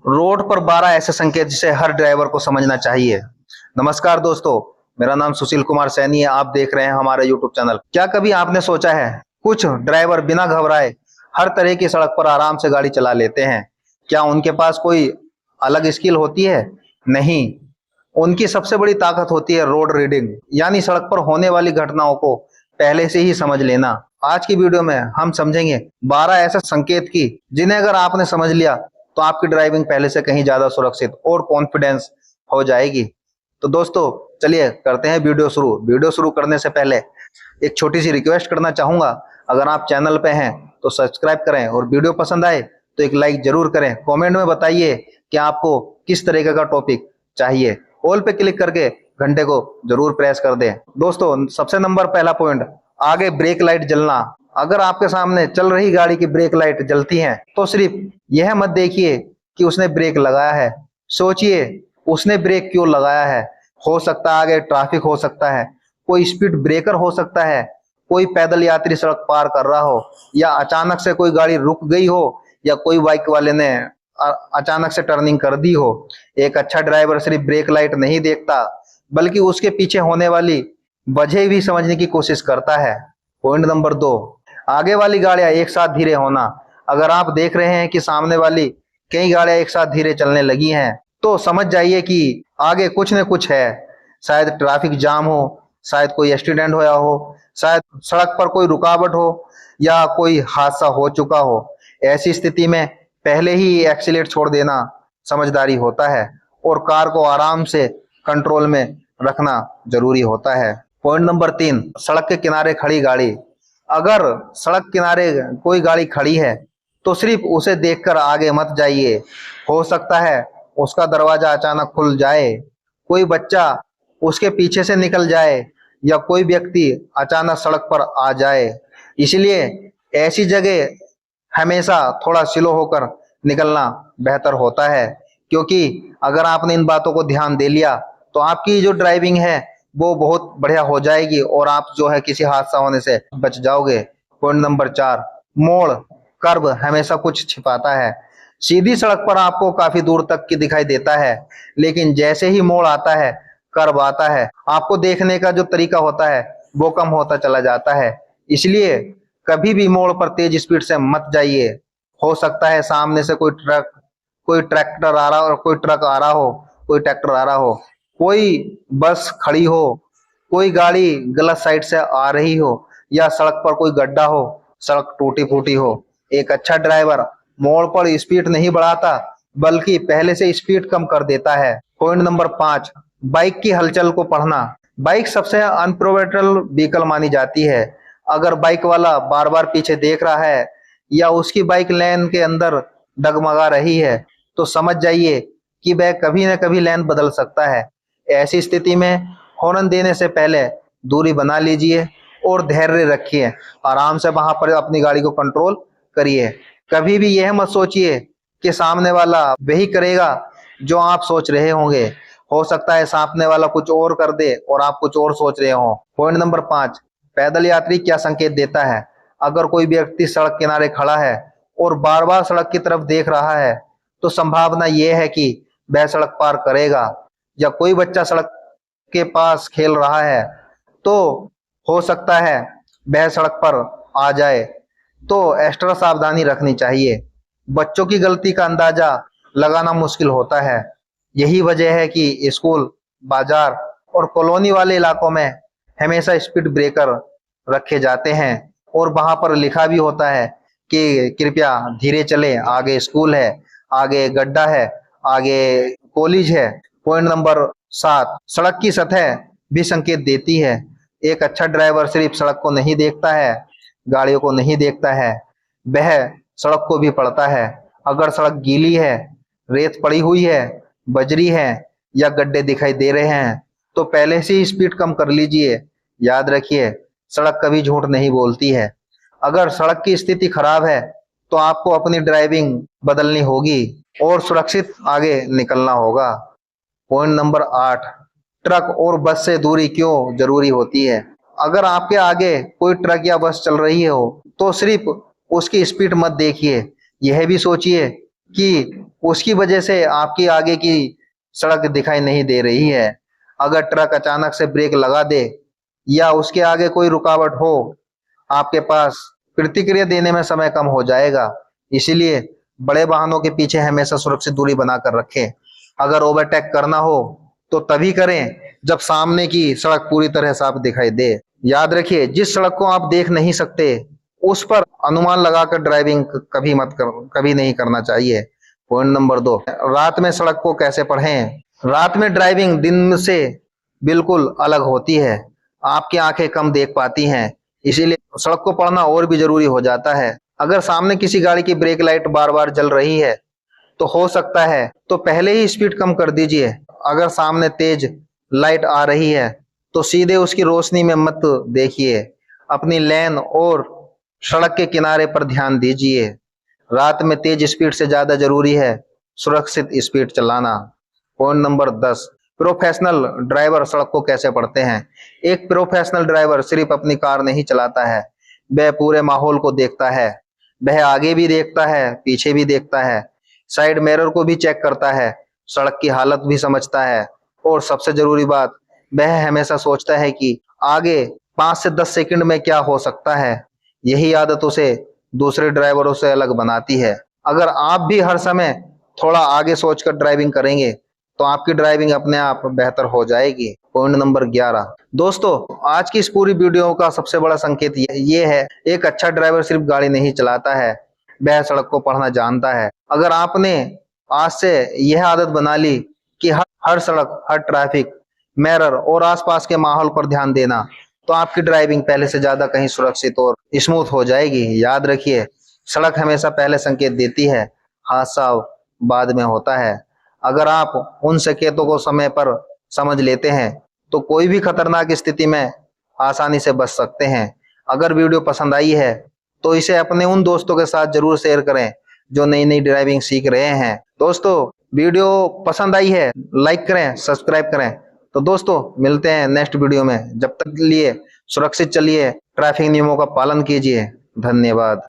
Road पर 12 ऐसे संकेत जिसे हर ड्राइवर को समझना चाहिए। नमस्कार दोस्तों, मेरा नाम सुशील कुमार सैनी है। आप देख रहे हैं हमारे यूट्यूब चैनल। क्या कभी आपने सोचा है, कुछ ड्राइवर बिना घबराए हर तरह की सड़क पर आराम से गाड़ी चला लेते हैं। क्या उनके पास कोई अलग स्किल होती है? नहीं, उनकी सबसे बड़ी ताकत होती है रोड रीडिंग, यानी सड़क पर होने वाली घटनाओं को पहले से ही समझ लेना। आज की वीडियो में हम समझेंगे 12 ऐसे संकेत की जिन्हें अगर आपने समझ लिया तो आपकी ड्राइविंग पहले से कहीं ज्यादा सुरक्षित और कॉन्फिडेंस हो जाएगी। तो दोस्तों, चलिए करते हैं वीडियो शुरू। वीडियो शुरू करने से पहले एक छोटी सी रिक्वेस्ट करना चाहूंगा। अगर आप चैनल पे हैं तो सब्सक्राइब करें और वीडियो पसंद आए तो एक लाइक जरूर करें। कमेंट में बताइए कि आपको किस तरीके का टॉपिक चाहिए। ऑल पे क्लिक करके घंटे को जरूर प्रेस कर दें। दोस्तों, सबसे नंबर पहला पॉइंट, आगे ब्रेक लाइट जलना। अगर आपके सामने चल रही गाड़ी की ब्रेक लाइट जलती है तो सिर्फ यह मत देखिए कि उसने ब्रेक लगाया है, सोचिए उसने ब्रेक क्यों लगाया है। हो सकता है आगे ट्रैफिक हो सकता है, कोई स्पीड ब्रेकर हो सकता है, कोई पैदल यात्री सड़क पार कर रहा हो, या अचानक से कोई गाड़ी रुक गई हो, या कोई बाइक वाले ने अचानक से टर्निंग कर दी हो। एक अच्छा ड्राइवर सिर्फ ब्रेक लाइट नहीं देखता बल्कि उसके पीछे होने वाली वजह भी समझने की कोशिश करता है। पॉइंट नंबर 2, आगे वाली गाड़ियां एक साथ धीरे होना। अगर आप देख रहे हैं कि सामने वाली कई गाड़ियां एक साथ धीरे चलने लगी हैं तो समझ जाइए कि आगे कुछ न कुछ है। शायद ट्रैफिक जाम हो, शायद कोई एक्सीडेंट होया हो, शायद सड़क पर कोई रुकावट हो, या कोई हादसा हो चुका हो। ऐसी स्थिति में पहले ही एक्सीलेटर छोड़ देना समझदारी होता है और कार को आराम से कंट्रोल में रखना जरूरी होता है। पॉइंट नंबर 3, सड़क के किनारे खड़ी गाड़ी। अगर सड़क किनारे कोई गाड़ी खड़ी है तो सिर्फ उसे देखकर आगे मत जाइए। हो सकता है उसका दरवाजा अचानक खुल जाए, कोई बच्चा उसके पीछे से निकल जाए, या कोई व्यक्ति अचानक सड़क पर आ जाए। इसलिए ऐसी जगह हमेशा थोड़ा स्लो होकर निकलना बेहतर होता है, क्योंकि अगर आपने इन बातों को ध्यान दे लिया तो आपकी जो ड्राइविंग है वो बहुत बढ़िया हो जाएगी और आप जो है किसी हादसा होने से बच जाओगे। पॉइंट नंबर 4, मोड़ कर्व हमेशा कुछ छिपाता है। सीधी सड़क पर आपको काफी दूर तक की दिखाई देता है, लेकिन जैसे ही मोड़ आता है, कर्व आता है, आपको देखने का जो तरीका होता है वो कम होता चला जाता है। इसलिए कभी भी मोड़ पर तेज स्पीड से मत जाइए। हो सकता है सामने से कोई ट्रैक्टर आ रहा हो, कोई ट्रक आ रहा हो, कोई ट्रैक्टर आ रहा हो, कोई बस खड़ी हो, कोई गाड़ी गलत साइड से आ रही हो, या सड़क पर कोई गड्ढा हो, सड़क टूटी फूटी हो। एक अच्छा ड्राइवर मोड़ पर स्पीड नहीं बढ़ाता बल्कि पहले से स्पीड कम कर देता है। पॉइंट नंबर 5, बाइक की हलचल को पढ़ना। बाइक सबसे अनप्रोफेशनल व्हीकल मानी जाती है। अगर बाइक वाला बार बार पीछे देख रहा है या उसकी बाइक लेन के अंदर डगमगा रही है तो समझ जाइए कि वह कभी न कभी लेन बदल सकता है। ऐसी स्थिति में हॉर्न देने से पहले दूरी बना लीजिए और धैर्य रखिए। आराम से वहां पर अपनी गाड़ी को कंट्रोल करिए। कभी भी यह मत सोचिए कि सामने वाला वही करेगा जो आप सोच रहे होंगे। हो सकता है सामने वाला कुछ और कर दे और आप कुछ और सोच रहे हो। पॉइंट नंबर 5, पैदल यात्री क्या संकेत देता है। अगर कोई व्यक्ति सड़क किनारे खड़ा है और बार बार सड़क की तरफ देख रहा है तो संभावना यह है कि वह सड़क पार करेगा। या कोई बच्चा सड़क के पास खेल रहा है तो हो सकता है वह सड़क पर आ जाए, तो एक्स्ट्रा सावधानी रखनी चाहिए। बच्चों की गलती का अंदाजा लगाना मुश्किल होता है। यही वजह है कि स्कूल, बाजार और कॉलोनी वाले इलाकों में हमेशा स्पीड ब्रेकर रखे जाते हैं और वहां पर लिखा भी होता है कि कृपया धीरे चलें, आगे स्कूल है, आगे गड्ढा है, आगे कॉलेज है। पॉइंट नंबर 7, सड़क की सतह भी संकेत देती है। एक अच्छा ड्राइवर सिर्फ सड़क को नहीं देखता है, गाड़ियों को नहीं देखता है, वह सड़क को भी पढ़ता है। अगर सड़क गीली है, रेत पड़ी हुई है, बजरी है, या गड्ढे दिखाई दे रहे हैं तो पहले से ही स्पीड कम कर लीजिए। याद रखिए, सड़क कभी झूठ नहीं बोलती है। अगर सड़क की स्थिति खराब है तो आपको अपनी ड्राइविंग बदलनी होगी और सुरक्षित आगे निकलना होगा। पॉइंट नंबर 8, ट्रक और बस से दूरी क्यों जरूरी होती है। अगर आपके आगे कोई ट्रक या बस चल रही हो तो सिर्फ उसकी स्पीड मत देखिए, यह भी सोचिए कि उसकी वजह से आपकी आगे की सड़क दिखाई नहीं दे रही है। अगर ट्रक अचानक से ब्रेक लगा दे या उसके आगे कोई रुकावट हो, आपके पास प्रतिक्रिया देने में समय कम हो जाएगा। इसीलिए बड़े वाहनों के पीछे हमेशा सुरक्षित दूरी बनाकर रखें। अगर ओवरटेक करना हो तो तभी करें जब सामने की सड़क पूरी तरह साफ दिखाई दे। याद रखिए, जिस सड़क को आप देख नहीं सकते उस पर अनुमान लगाकर ड्राइविंग कभी नहीं करना चाहिए। पॉइंट नंबर 2, रात में सड़क को कैसे पढ़ें। रात में ड्राइविंग दिन से बिल्कुल अलग होती है। आपकी आंखें कम देख पाती हैं, इसीलिए सड़क को पढ़ना और भी जरूरी हो जाता है। अगर सामने किसी गाड़ी की ब्रेक लाइट बार बार जल रही है तो हो सकता है तो पहले ही स्पीड कम कर दीजिए। अगर सामने तेज लाइट आ रही है तो सीधे उसकी रोशनी में मत देखिए, अपनी लेन और सड़क के किनारे पर ध्यान दीजिए। रात में तेज स्पीड से ज्यादा जरूरी है सुरक्षित स्पीड चलाना। पॉइंट नंबर 10, प्रोफेशनल ड्राइवर सड़क को कैसे पढ़ते हैं। एक प्रोफेशनल ड्राइवर सिर्फ अपनी कार नहीं चलाता है, वह पूरे माहौल को देखता है। वह आगे भी देखता है, पीछे भी देखता है, साइड मिरर को भी चेक करता है, सड़क की हालत भी समझता है और सबसे जरूरी बात, वह हमेशा सोचता है कि आगे 5 से 10 सेकंड में क्या हो सकता है। यही आदत उसे दूसरे ड्राइवरों से अलग बनाती है। अगर आप भी हर समय थोड़ा आगे सोचकर ड्राइविंग करेंगे तो आपकी ड्राइविंग अपने आप बेहतर हो जाएगी। पॉइंट नंबर 11, दोस्तों आज की इस पूरी वीडियो का सबसे बड़ा संकेत ये है, एक अच्छा ड्राइवर सिर्फ गाड़ी नहीं चलाता है, वह सड़क को पढ़ना जानता है। अगर आपने आज से यह आदत बना ली कि हर सड़क, हर ट्रैफिक, मिरर और आसपास के माहौल पर ध्यान देना, तो आपकी ड्राइविंग पहले से ज्यादा कहीं सुरक्षित और स्मूथ हो जाएगी। याद रखिए, सड़क हमेशा पहले संकेत देती है, हादसा बाद में होता है। अगर आप उन संकेतों को समय पर समझ लेते हैं तो कोई भी खतरनाक स्थिति में आसानी से बच सकते हैं। अगर वीडियो पसंद आई है तो इसे अपने उन दोस्तों के साथ जरूर शेयर करें जो नई नई ड्राइविंग सीख रहे हैं। दोस्तों वीडियो पसंद आई है, लाइक करें, सब्सक्राइब करें। तो दोस्तों मिलते हैं नेक्स्ट वीडियो में। जब तक के लिए सुरक्षित चलिए, ट्रैफिक नियमों का पालन कीजिए। धन्यवाद।